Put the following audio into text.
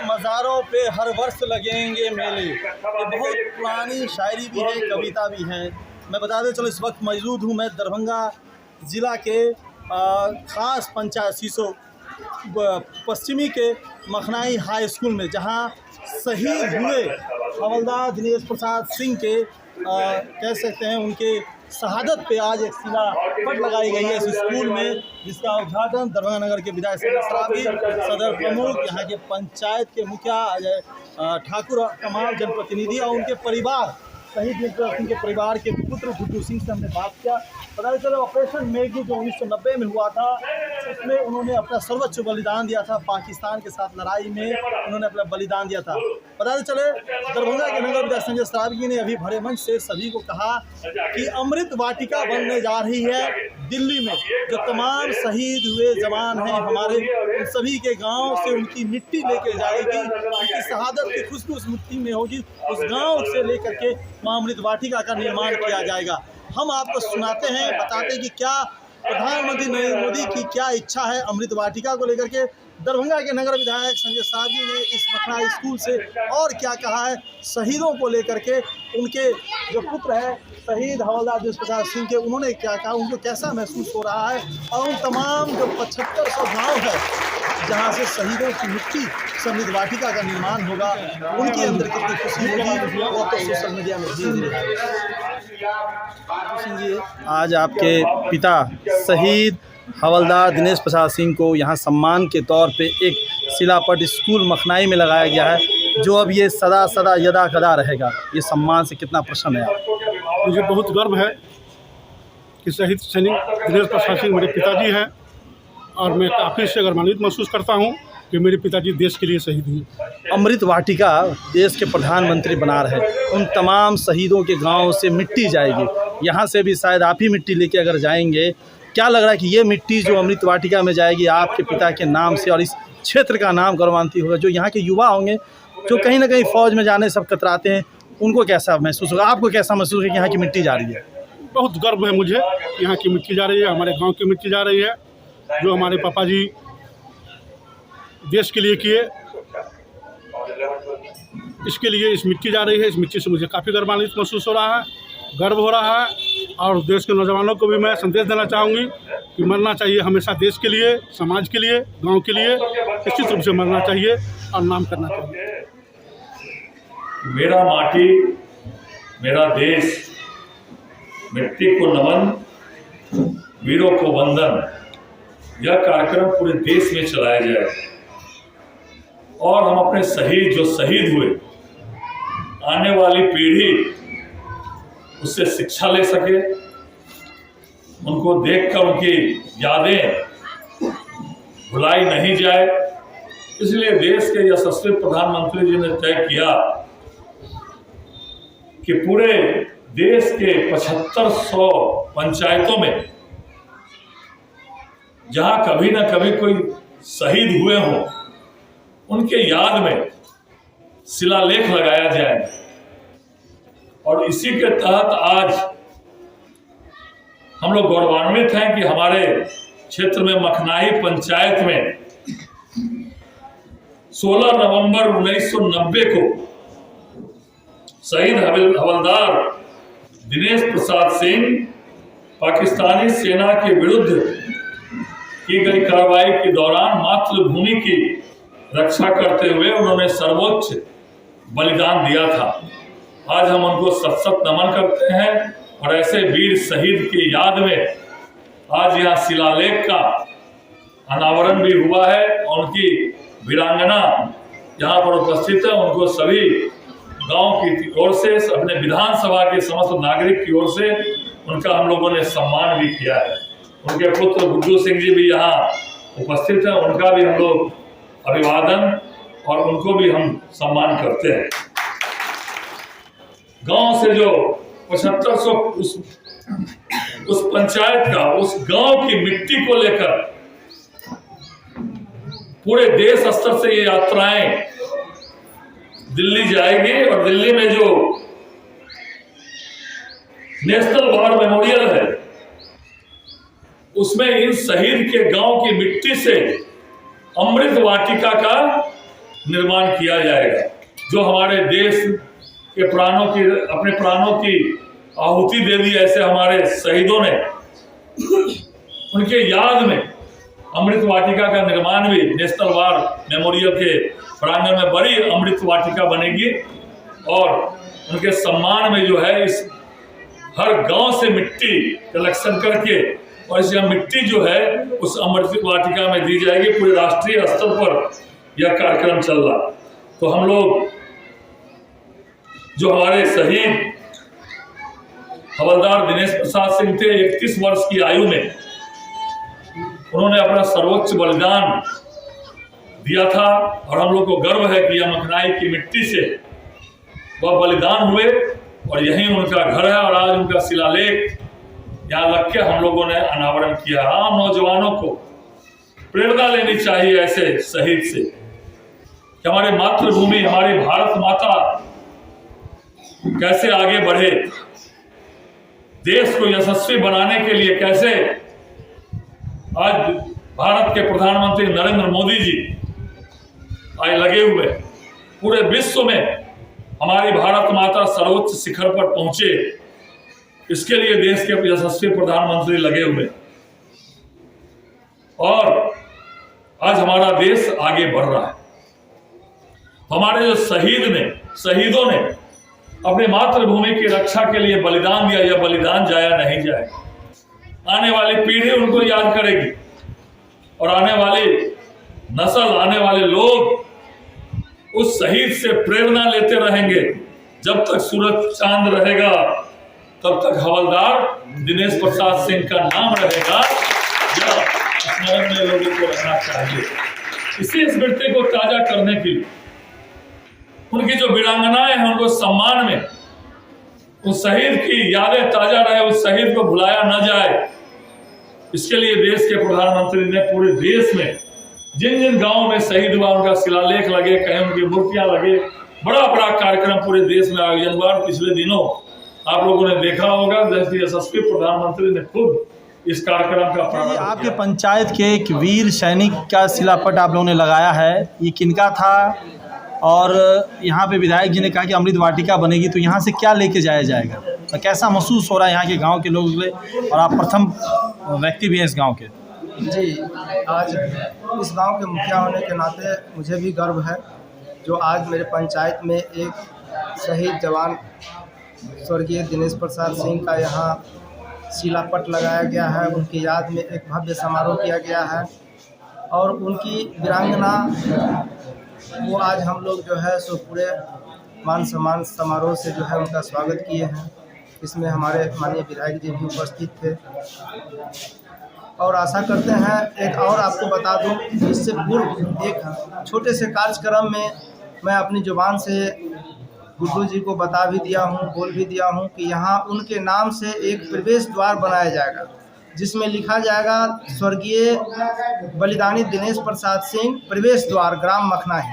मज़ारों पे हर वर्ष लगेंगे मेले। ये बहुत पुरानी शायरी भी है, कविता भी है। मैं बता दें चलो, इस वक्त मौजूद हूँ मैं दरभंगा ज़िला के ख़ास पंचायत सीसो पश्चिमी के मखनाई हाई स्कूल में, जहाँ शहीद हुए हवलदार दिनेश प्रसाद सिंह के कह सकते हैं उनके शहादत पे आज एक शिला पट लगाई गई है इस स्कूल में, जिसका उद्घाटन दरभंगा नगर के विधायक संजय सराबी, सदर प्रमुख, यहाँ के पंचायत के मुखिया अजय ठाकुर, तमाम जनप्रतिनिधि और उनके परिवार, शहीद दिनेश प्रसाद सिंह के परिवार के पुत्र गुड्डू सिंह से हमने बात किया। पता चला ऑपरेशन मेघदूत जो 1990 में हुआ था, उसमें उन्होंने अपना सर्वोच्च बलिदान दिया था। पाकिस्तान के साथ लड़ाई में उन्होंने अपना बलिदान दिया था। पता चले दरभंगा के नगर विधायक संजय सराबी ने अभी भरे मंच से सभी को कहा कि अमृत वाटिका बनने जा रही है दिल्ली में। जो तमाम शहीद हुए जवान हैं हमारे, उन सभी के गांव से उनकी मिट्टी लेके जाएगी, उनकी शहादत की खुशबू उस मिट्टी में होगी। उस गांव से लेकर के वहाँ अमृत वाटिका का निर्माण किया जाएगा। हम आपको सुनाते हैं, बताते हैं कि क्या प्रधानमंत्री नरेंद्र मोदी की क्या इच्छा है अमृत वाटिका को लेकर के। दरभंगा के नगर विधायक संजय सराबी ने इस मखनाई स्कूल से और क्या कहा है शहीदों को लेकर के, उनके जो पुत्र है शहीद हवलदार दिनेश प्रसाद सिंह के, उन्होंने क्या कहा, उनको कैसा महसूस हो रहा है, और उन तमाम जो 7500 गाँव है जहाँ से शहीदों की मिट्टी से अमृत वाटिका का निर्माण होगा, उनके अंदर कितनी खुशी होगी वो तो सोशल मीडिया में जी। आज आपके पिता शहीद हवलदार दिनेश प्रसाद सिंह को यहाँ सम्मान के तौर पे एक शिलापट स्कूल मखनाई में लगाया गया है, जो अब ये सदा सदा यदा कदा रहेगा। ये सम्मान से कितना प्रसन्न है आप? मुझे बहुत गर्व है कि शहीद सैनिक दिनेश प्रसाद सिंह मेरे पिताजी हैं, और मैं काफ़ी से गर्वान्वित महसूस करता हूं कि मेरे पिताजी देश के लिए शहीद हुए। अमृत वाटिका देश के प्रधानमंत्री बना रहे, उन तमाम शहीदों के गांव से मिट्टी जाएगी, यहाँ से भी शायद आप ही मिट्टी लेके अगर जाएंगे। क्या लग रहा है कि ये मिट्टी जो अमृत वाटिका में जाएगी आपके पिता के नाम से, और इस क्षेत्र का नाम गौरवान्वित होगा। जो यहाँ के युवा होंगे जो कहीं ना कहीं फ़ौज में जाने सब कतराते हैं, उनको कैसा महसूस होगा, आपको कैसा महसूस होगा कि यहाँ की मिट्टी जा रही है? बहुत गर्व है मुझे, यहाँ की मिट्टी जा रही है, हमारे गाँव की मिट्टी जा रही है, जो हमारे पापा जी देश के लिए किए, इसके लिए इस मिट्टी जा रही है। इस मिट्टी से मुझे काफ़ी गर्वान्वित महसूस हो रहा है, गर्व हो रहा है। और देश के नौजवानों को भी मैं संदेश देना चाहूँगी कि मरना चाहिए हमेशा देश के लिए, समाज के लिए, गांव के लिए, निश्चित रूप से मरना चाहिए और नाम करना चाहिए। मेरा माटी मेरा देश, मिट्टी को नमन, वीरों को वंदन, यह कार्यक्रम पूरे देश में चलाया जाए और हम अपने शहीद जो शहीद हुए, आने वाली पीढ़ी उससे शिक्षा ले सके, उनको देखकर उनकी यादें भुलाई नहीं जाए। इसलिए देश के यशस्वी प्रधानमंत्री जी ने तय किया कि पूरे देश के 7500 पंचायतों में जहां कभी ना कभी कोई शहीद हुए हों, उनके याद में शिलालेख लगाया जाए। और इसी के तहत आज हम लोग गौरवान्वित हैं कि हमारे क्षेत्र में मखनाई पंचायत में 16 नवंबर 1990 को शहीद हवलदार दिनेश प्रसाद सिंह पाकिस्तानी सेना के विरुद्ध की गई कार्रवाई के दौरान मातृभूमि की रक्षा करते हुए उन्होंने सर्वोच्च बलिदान दिया था। आज हम उनको सत नमन करते हैं और ऐसे वीर शहीद की याद में आज यहाँ शिलालेख का अनावरण भी हुआ है और उनकी वीरांगना यहाँ पर उपस्थित है। उनको सभी गांव की ओर से, अपने विधानसभा के समस्त नागरिक की ओर से उनका हम लोगों ने सम्मान भी किया है। उनके पुत्र गुड्डू सिंह जी भी यहाँ उपस्थित हैं, उनका भी हम लोग अभिवादन और उनको भी हम सम्मान करते हैं। गांव से जो 7500 उस पंचायत का, उस गांव की मिट्टी को लेकर पूरे देश स्तर से ये यात्राएं दिल्ली जाएगी और दिल्ली में जो नेशनल वॉर मेमोरियल है उसमें इन शहीद के गांव की मिट्टी से अमृत वाटिका का निर्माण किया जाएगा। जो हमारे देश के अपने प्राणों की आहुति दे दी ऐसे हमारे शहीदों ने, उनके याद में अमृत वाटिका का निर्माण भी नेशनल वार मेमोरियल के प्रांगण में बड़ी अमृत वाटिका बनेगी और उनके सम्मान में जो है इस हर गांव से मिट्टी कलेक्शन करके और इस मिट्टी जो है उस अमृत वाटिका में दी जाएगी। पूरे राष्ट्रीय स्तर पर यह कार्यक्रम चल रहा। तो हम लोग जो हमारे शहीद हवलदार दिनेश प्रसाद सिंह थे, 31 वर्ष की आयु में उन्होंने अपना सर्वोच्च बलिदान दिया था और हम लोग को गर्व है कि यह मखनाई की मिट्टी से वह बलिदान हुए और यहीं उनका घर है और आज उनका शिलालेख यहाँ रख के हम लोगों ने अनावरण किया। आम नौजवानों को प्रेरणा लेनी चाहिए ऐसे शहीद से कि हमारी मातृभूमि, हमारी भारत माता कैसे आगे बढ़े, देश को यशस्वी बनाने के लिए कैसे आज भारत के प्रधानमंत्री नरेंद्र मोदी जी आज लगे हुए, पूरे विश्व में हमारी भारत माता सर्वोच्च शिखर पर पहुंचे, इसके लिए देश के यशस्वी प्रधानमंत्री लगे हुए और आज हमारा देश आगे बढ़ रहा है। हमारे जो शहीदों ने अपनी मातृभूमि की रक्षा के लिए बलिदान दिया, यह बलिदान जाया नहीं जाए। आने वाली पीढ़ी उनको याद करेगी और आने वाली नस्ल, आने वाले लोग उस शहीद से प्रेरणा लेते रहेंगे। जब तक सूरज चांद रहेगा तब तक हवलदार दिनेश प्रसाद सिंह का नाम रहेगा, यह स्मरण में लोगों को रखना चाहिए। इसी स्मृति को ताजा करने के लिए उनकी जो वीरांगनाएं हैं उनको सम्मान में उस शहीद की यादें ताजा रहे, उस शहीद को भुलाया न जाए, इसके लिए देश के प्रधानमंत्री ने पूरे देश में जिन जिन गांवों में शहीद हुआ उनका शिलालेख लगे, कहीं उनकी मूर्तियां लगे, बड़ा बड़ा कार्यक्रम पूरे देश में आयोजन हुआ। पिछले दिनों आप लोगों ने देखा होगा देश के यशस्वी प्रधानमंत्री ने खुद इस कार्यक्रम का प्रारंभ। आपके पंचायत के एक वीर सैनिक का शिलापट आप लोगों ने लगाया है, ये किनका था? और यहाँ पे विधायक जी ने कहा कि अमृत वाटिका बनेगी, तो यहाँ से क्या लेके जाया जाएगा? तो कैसा महसूस हो रहा है यहाँ के गांव के लोगों के लिए, और आप प्रथम व्यक्ति भी हैं इस गांव के? जी, आज इस गांव के मुखिया होने के नाते मुझे भी गर्व है जो आज मेरे पंचायत में एक शहीद जवान स्वर्गीय दिनेश प्रसाद सिंह का यहाँ शिलापट लगाया गया है। उनकी याद में एक भव्य समारोह किया गया है और उनकी वीरांगना वो आज हम लोग जो है सो पूरे मान सम्मान समारोह से जो है उनका स्वागत किए हैं। इसमें हमारे माननीय विधायक जी भी उपस्थित थे और आशा करते हैं। एक और आपको बता दूं, इससे पूर्व एक छोटे से कार्यक्रम में मैं अपनी जुबान से गुड्डू जी को बता भी दिया हूं, बोल भी दिया हूं कि यहाँ उनके नाम से एक प्रवेश द्वार बनाया जाएगा जिसमें लिखा जाएगा स्वर्गीय बलिदानी दिनेश प्रसाद सिंह प्रवेश द्वार ग्राम मखनाई।